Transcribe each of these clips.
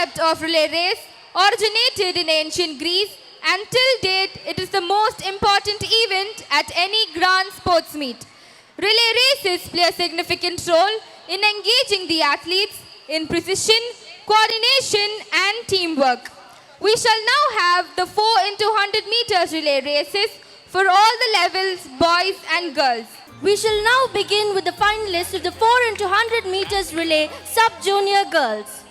concept of relay race originated in ancient Greece, and till date it is the most important event at any grand sports meet. Relay races play a significant role in engaging the athletes in precision, coordination and teamwork. We shall now have the 4 into 100 meters relay races for all the levels, boys and girls. We shall now begin with the finalists of the 4 into 100 meters relay sub-junior girls.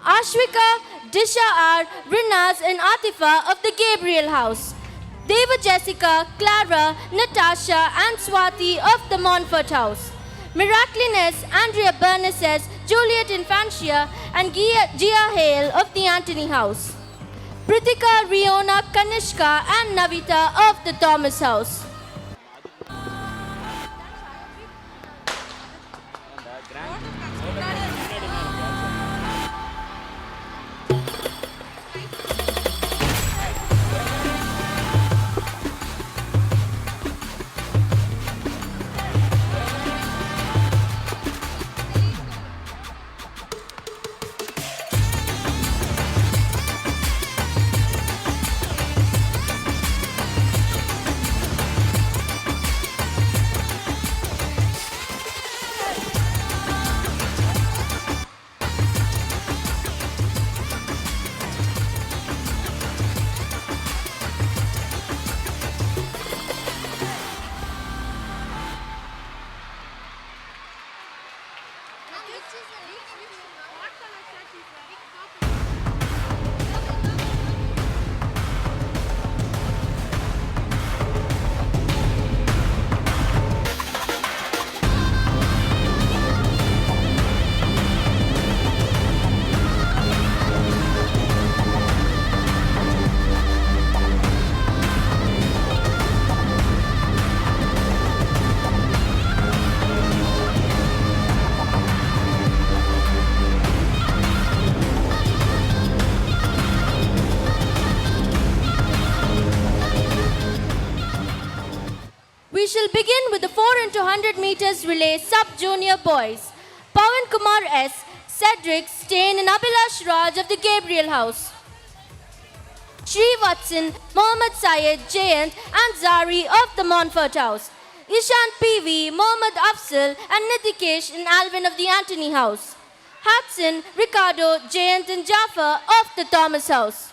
Ashwika, Disha R, Rinaz and Atifa of the Gabriel House. Deva Jessica, Clara, Natasha and Swati of the Montfort House. Miracliness, Andrea Bernaces, Juliet Infantia and Gia Hale of the Anthony House. Pritika, Riona, Kanishka and Navita of the Thomas House. We shall begin with the 4 into 100 meters relay sub-junior boys. Pawan Kumar S, Cedric, Stain and Abhilash Raj of the Gabriel House. Shri Vatsan, Mohammad Syed, Jayant and Zari of the Montfort House. Ishant PV, Mohammad Afzal and Nitikesh and Alvin of the Anthony House. Hudson, Ricardo, Jayant and Jaffa of the Thomas House.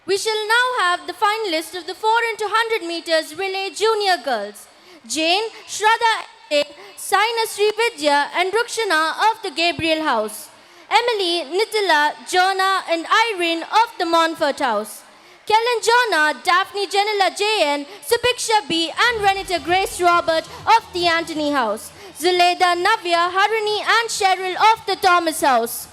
We shall now have the finalists of the 4 into 100 meters relay junior girls. Jane, Shraddha A, Saina Srividya and Rukshana of the Gabriel House. Emily, Nitila, Jonah and Irene of the Montfort House. Kellen Jonah, Daphne Janila JN, Subiksha B and Renita Grace Robert of the Anthony House. Zuleda, Navya, Harini and Cheryl of the Thomas House.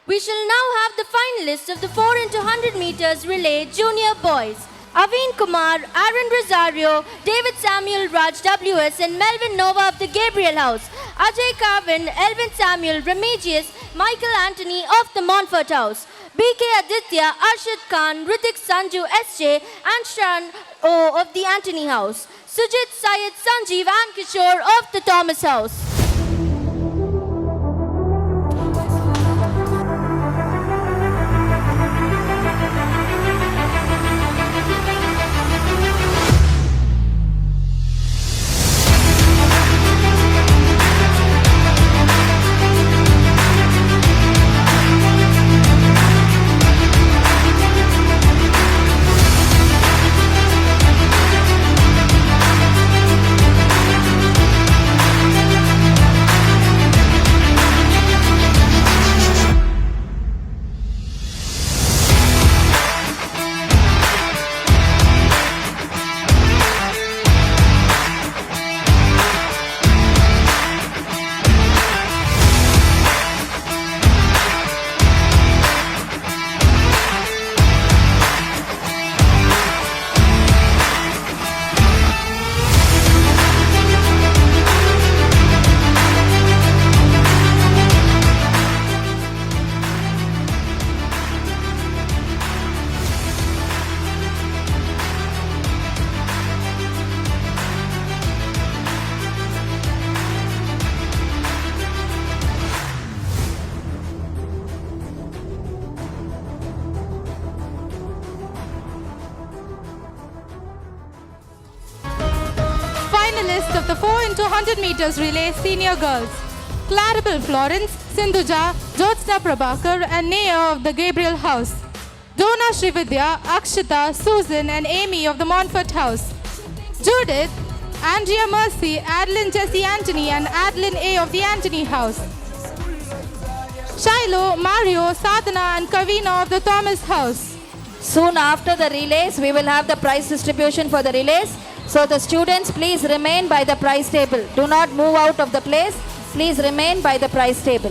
We shall now have the finalists of the 4 into 100 meters relay junior boys. Aveen Kumar, Aaron Rosario, David Samuel, Raj WS and Melvin Nova of the Gabriel House. Ajay Karvin, Elvin Samuel, Remigius, Michael Anthony of the Montfort House. BK Aditya, Arshad Khan, Ritik Sanju SJ and Sharan O of the Anthony House. Sujit Syed Sanjeev and Kishore of the Thomas House. Finalists of the 4 into 100 meters relay senior girls. Claribel Florence, Sindhuja, Jyotsna Prabhakar and Neha of the Gabriel House. Donna Srividya, Akshita, Susan and Amy of the Montfort House. Judith, Andrea Mercy, Adeline Jessie Anthony and Adeline A of the Anthony House. Shiloh, Mario, Sadhana and Kavina of the Thomas House. Soon after the relays, we will have the prize distribution for the relays. So the students, please remain by the prize table. Do not move out of the place. Please remain by the prize table.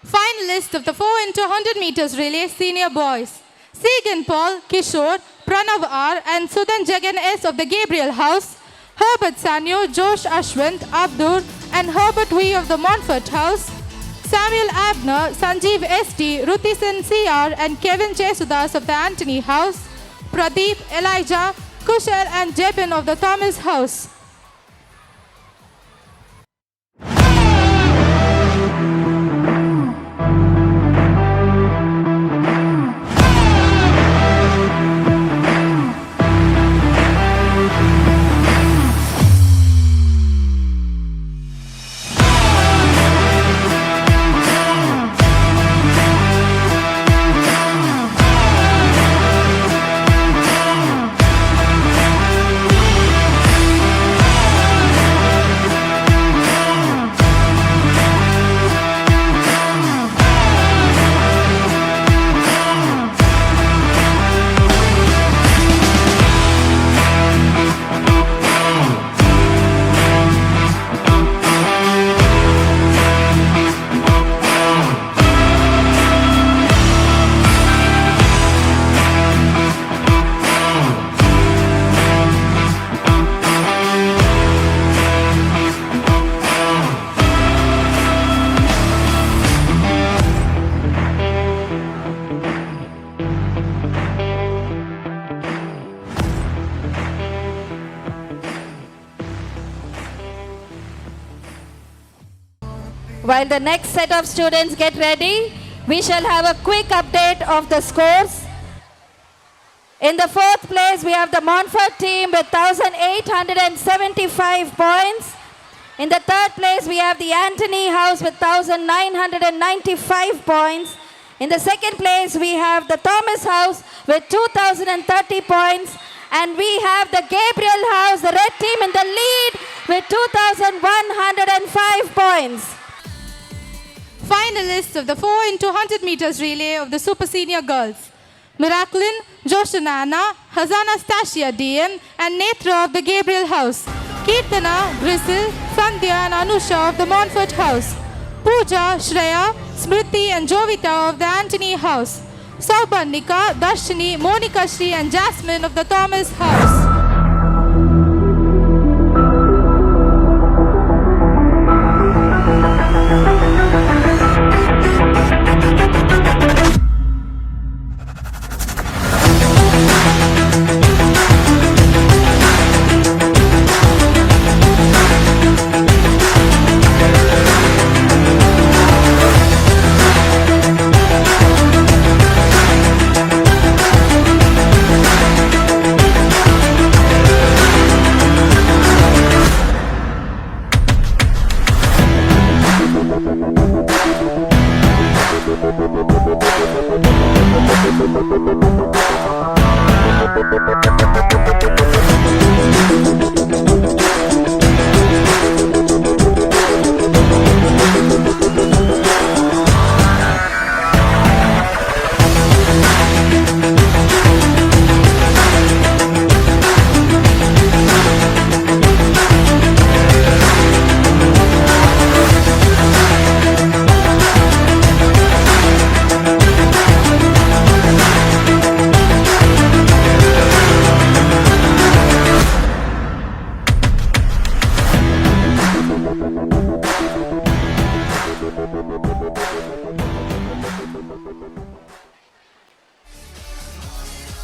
Finalists of the 4 into 100 meters relay senior boys. Segan Paul, Kishore, Pranav R and Sudan Jagan S of the Gabriel House. Herbert Sanyo, Josh Ashwant, Abdur and Herbert V of the Montfort House. Samuel Abner, Sanjeev S.T., Ruthisan C.R. and Kevin Chesudas of the Anthony House. Pradeep, Elijah, Kushal and Jebin of the Thomas House. While the next set of students get ready, we shall have a quick update of the scores. In the fourth place, we have the Montfort team with 1,875 points. In the third place, we have the Anthony House with 1,995 points. In the second place, we have the Thomas House with 2,030 points. And we have the Gabriel House, the red team, in the lead with 2,105 points. Finalists of the 4 into 100 meters relay of the Super Senior Girls. Miraculin, Joshanana, Hazanastasia DM and Netra of the Gabriel House. Kirtana, Grisel, Sandhya and Anusha of the Montfort House. Pooja, Shreya, Smriti and Jovita of the Anthony House. Saubandika, Darshini, Monika Shri and Jasmine of the Thomas House.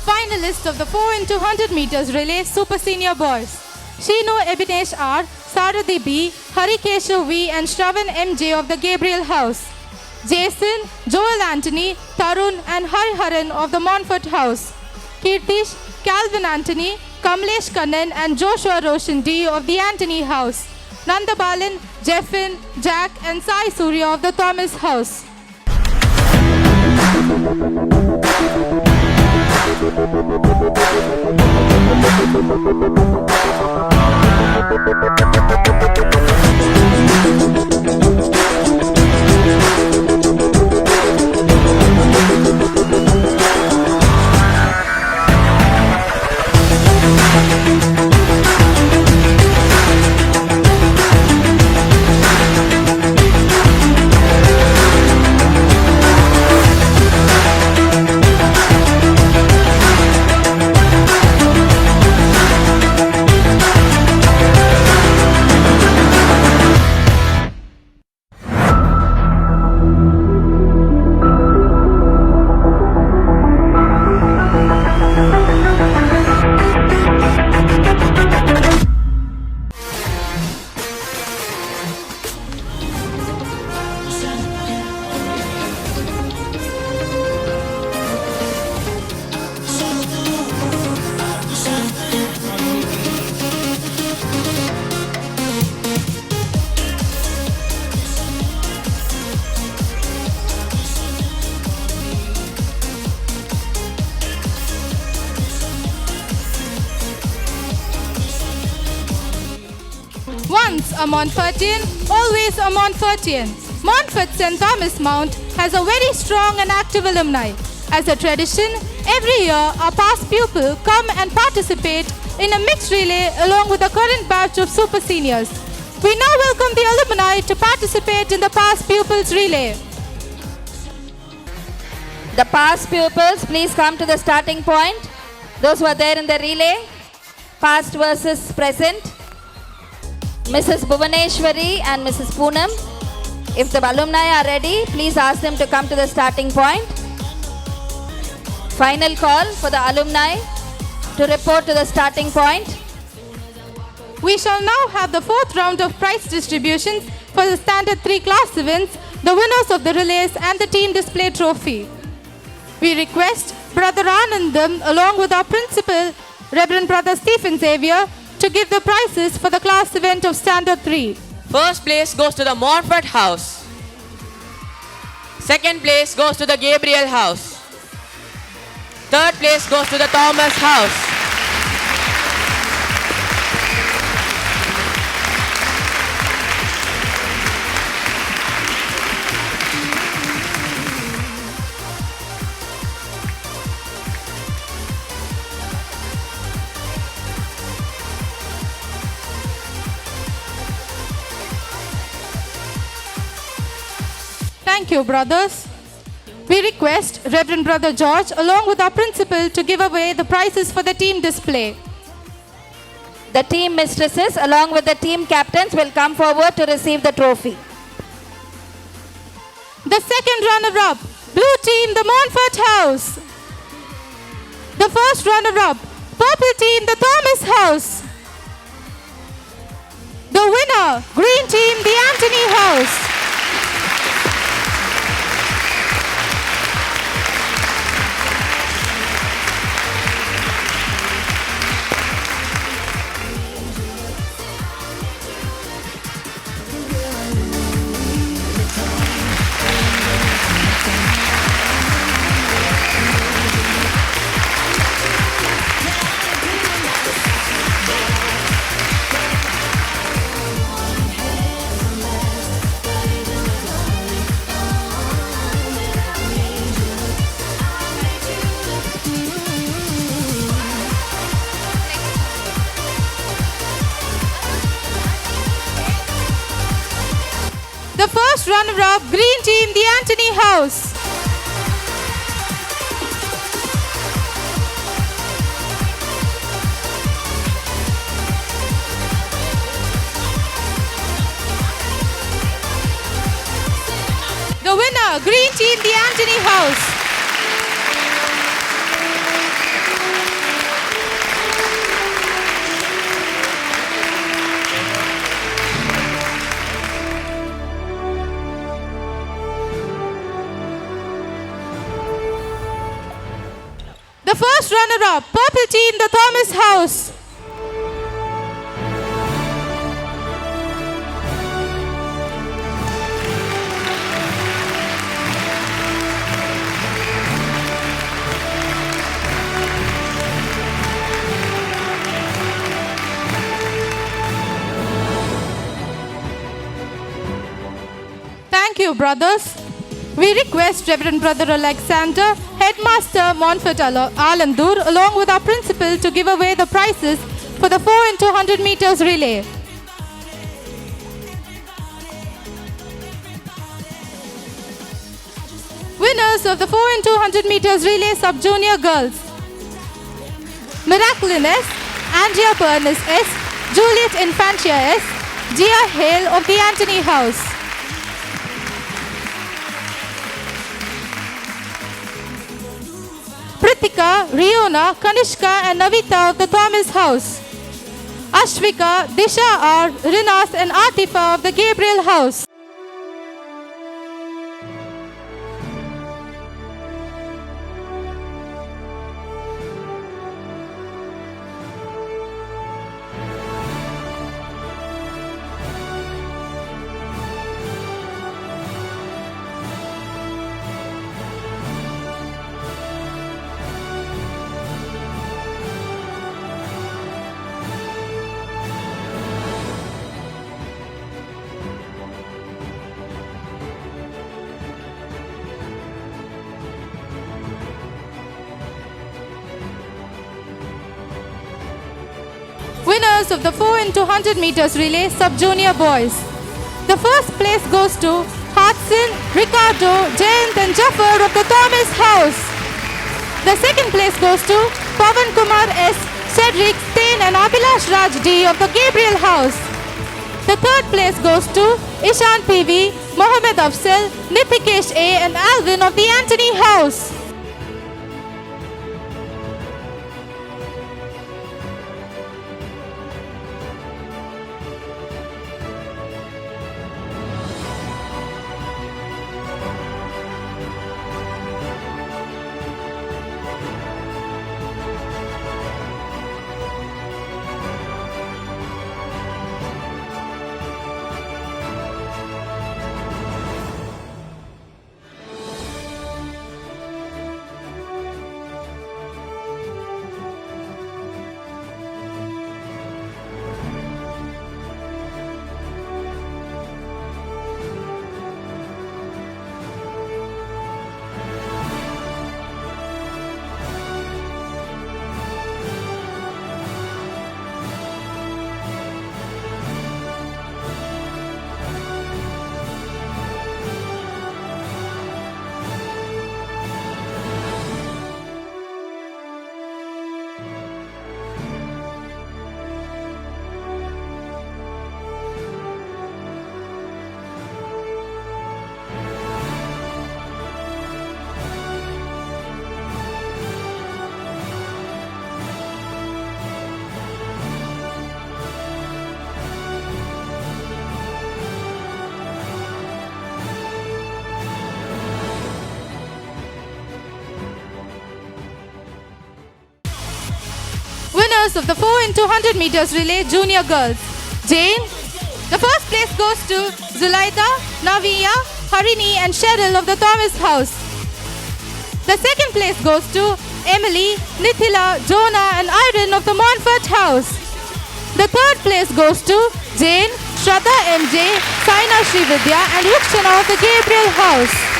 Finalists of the 4 into 100 meters relay Super Senior Boys. Shino Ebinesh R, Saradi B, Harikeshu V and Shravan MJ of the Gabriel House. Jason, Joel Anthony, Tarun and Hariharan of the Montfort House. Kirtish, Calvin Anthony, Kamlesh Kannan and Joshua Roshan D of the Anthony House. Nandabalan, Jeffin, Jack and Sai Surya of the Thomas House. Once a Montfortian, always a Montfortian. Montfort St. Thomas Mount has a very strong and active alumni. As a tradition, every year our past pupils come and participate in a mixed relay along with the current batch of super seniors. We now welcome the alumni to participate in the past pupils relay. The past pupils, please come to the starting point. Those who are there in the relay, past versus present. Mrs. Bhuvaneshwari and Mrs. Poonam. If the alumni are ready, please ask them to come to the starting point. Final call for the alumni to report to the starting point. We shall now have the fourth round of prize distributions for the Standard 3 class events, the winners of the relays and the team display trophy. We request Brother Anandam along with our principal, Reverend Brother Stephen Xavier, to give the prizes for the class event of Standard 3. First place goes to the Montfort House. Second place goes to the Gabriel House. Third place goes to the Thomas House. Thank you, brothers. We request Reverend Brother George along with our principal to give away the prizes for the team display. The team mistresses along with the team captains will come forward to receive the trophy. The second runner-up, blue team, the Montfort House. The first runner-up, purple team, the Thomas House. The winner, green team, the Anthony House. The first runner-up, green team, the Anthony House. The winner, green team, the Anthony House. The first runner-up, purple team, the Thomas House. Thank you, brothers. We request Reverend Brother Alexander, Headmaster Montfort Alandur, along with our principal to give away the prizes for the 4 into 100 meters relay. Winners of the 4 into 100 meters relay sub-junior girls. Miraculin S, Andrea Pernis S, Juliet Infantia S, Gia Hale of the Anthony House. Pritika, Riona, Kanishka and Navita of the Thomas House. Ashvika, Disha R, Rinas and Atifa of the Gabriel House. Winners of the 4 into 100 meters relay sub-junior boys. The first place goes to Hudson, Ricardo, Jayant and Jafar of the Thomas House. The second place goes to Pavan Kumar S, Cedric, Stain and Abhilash Raj D of the Gabriel House. The third place goes to Ishan PV, Mohammed Afsal, Nitikesh A and Alvin of the Anthony House. Winners of the 4 into 100 meters relay junior girls. Jane. The first place goes to Zulaida, Naviya, Harini and Cheryl of the Thomas House. The second place goes to Emily, Nithila, Jonah and Irene of the Montfort House. The third place goes to Jane, Shraddha MJ, Saina Srividya and Rukshana of the Gabriel House.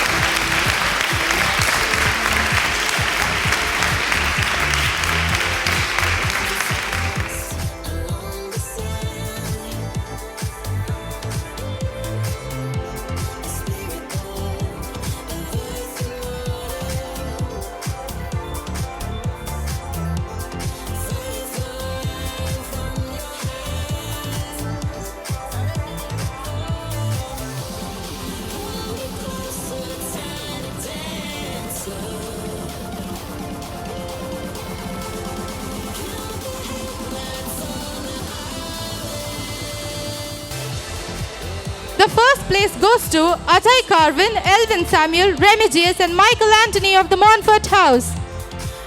The first place goes to Ajay Carvin, Elvin Samuel, Remigius and Michael Anthony of the Montfort House.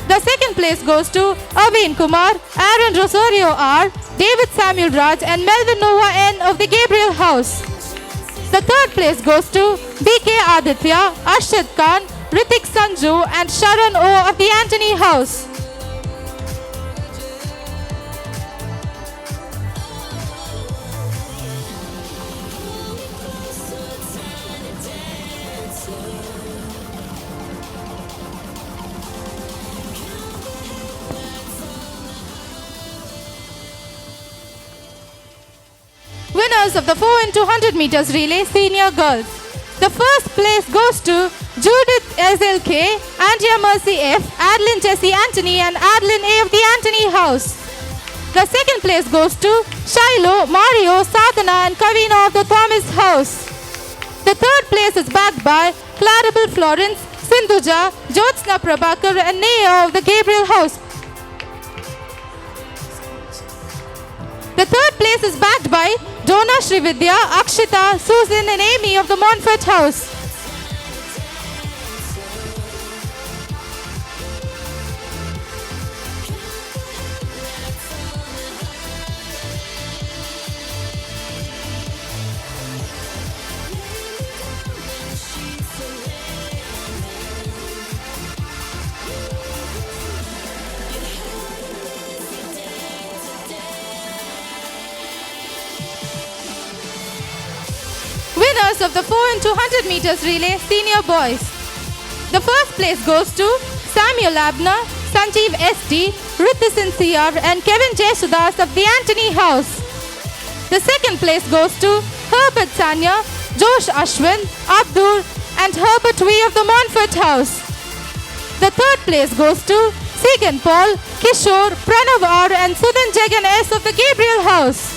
The second place goes to Aveen Kumar, Aaron Rosario R, David Samuel Raj and Melvin Nova N of the Gabriel House. The third place goes to BK Aditya, Arshad Khan, Ritik Sanju and Sharon O of the Anthony House. Winners of the 4 into 100 meters relay senior girls. The first place goes to Judith SLK, Andrea Mercy F, Adeline Jessie Anthony and Adeline A of the Anthony House. The second place goes to Shiloh, Mario, Sadhana and Kavina of the Thomas House. The third place is backed by Clarabel Florence, Sindhuja, Jyotsna Prabhakar and Naya of the Gabriel House. The third place is backed by Donna Srividya, Akshita, Susan and Amy of the Montfort House. Winners of the 4 into 100 meters relay senior boys. The first place goes to Samuel Abner, Sanjeev ST, Rithis CR and Kevin Jesudas of the Anthony House. The second place goes to Herbert Sanya, Josh Ashwin, Abdur and Herbert V of the Montfort House. The third place goes to Segan Paul, Kishore, Pranav R and Sudan Jagan S of the Gabriel House.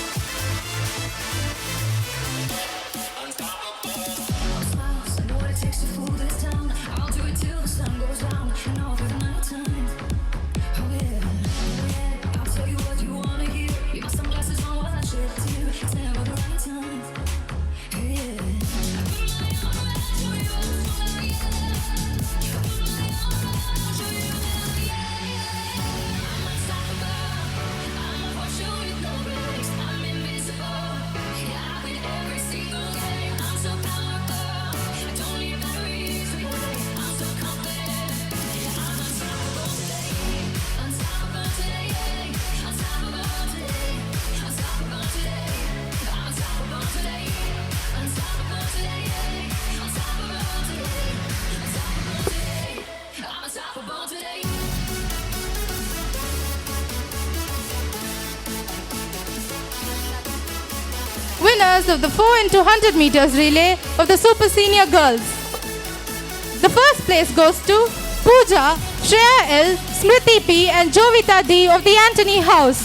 Winners of the 4 into 100 meters relay of the Super Senior Girls. The first place goes to Pooja, Shreya L, Smriti P and Jovita D of the Anthony House.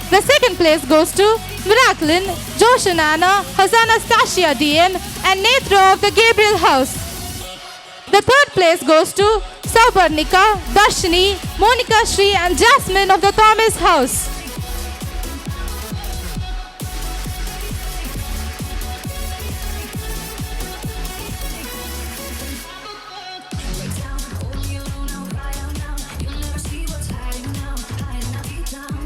The second place goes to Miraculin, Joshanana, Hazanastasia DM and Netra of the Gabriel House. The third place goes to Saubarnika, Darshini, Monica Shri and Jasmine of the Thomas House. You'll never see what's hiding now, hiding out deep down.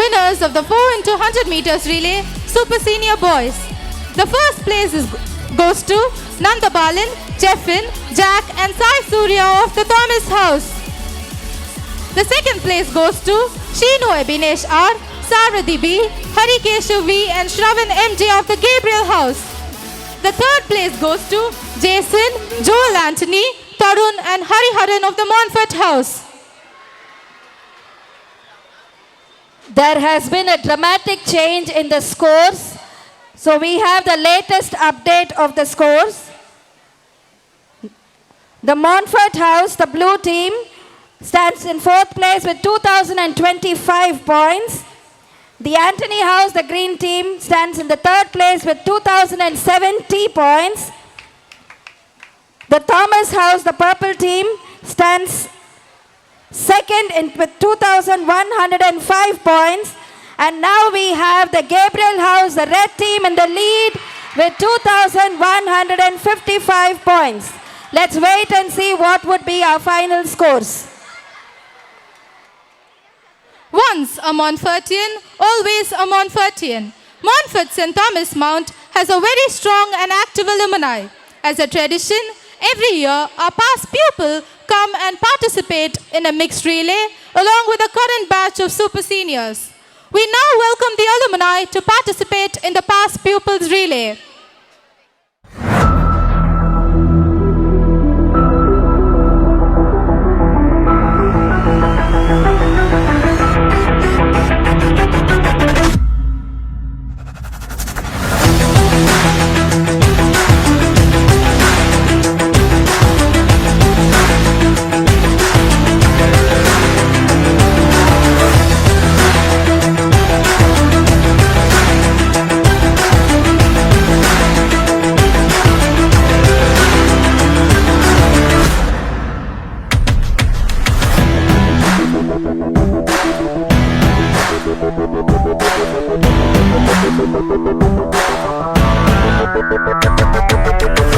winners of the 4 into 100 meters relay Super Senior Boys. The first place goes to Nanda Balan, Jeffin, Jack and Sai Surya of the Thomas House. The second place goes to Shinu Ebinesh R, Saradi B, Hari Keshav V and Shravan MJ of the Gabriel House. The third place goes to Jason, Joel Anthony, Tarun and Hariharan of the Montfort House. There has been a dramatic change in the scores. So we have the latest update of the scores. The Montfort House, the blue team, stands in 4th place with 2,025 points. The Anthony House, the green team, stands in the 3rd place with 2,070 points. The Thomas House, the purple team, stands second with 2,105 points. And now we have the Gabriel House, the red team in the lead with 2,155 points. Let's wait and see what would be our final scores. Once a Montfortian, always a Montfortian. Montfort St. Thomas Mount has a very strong and active alumni. As a tradition, every year our past pupils come and participate in a mixed relay along with the current batch of super seniors. We now welcome the alumni to participate in the past pupils relay. Thank you.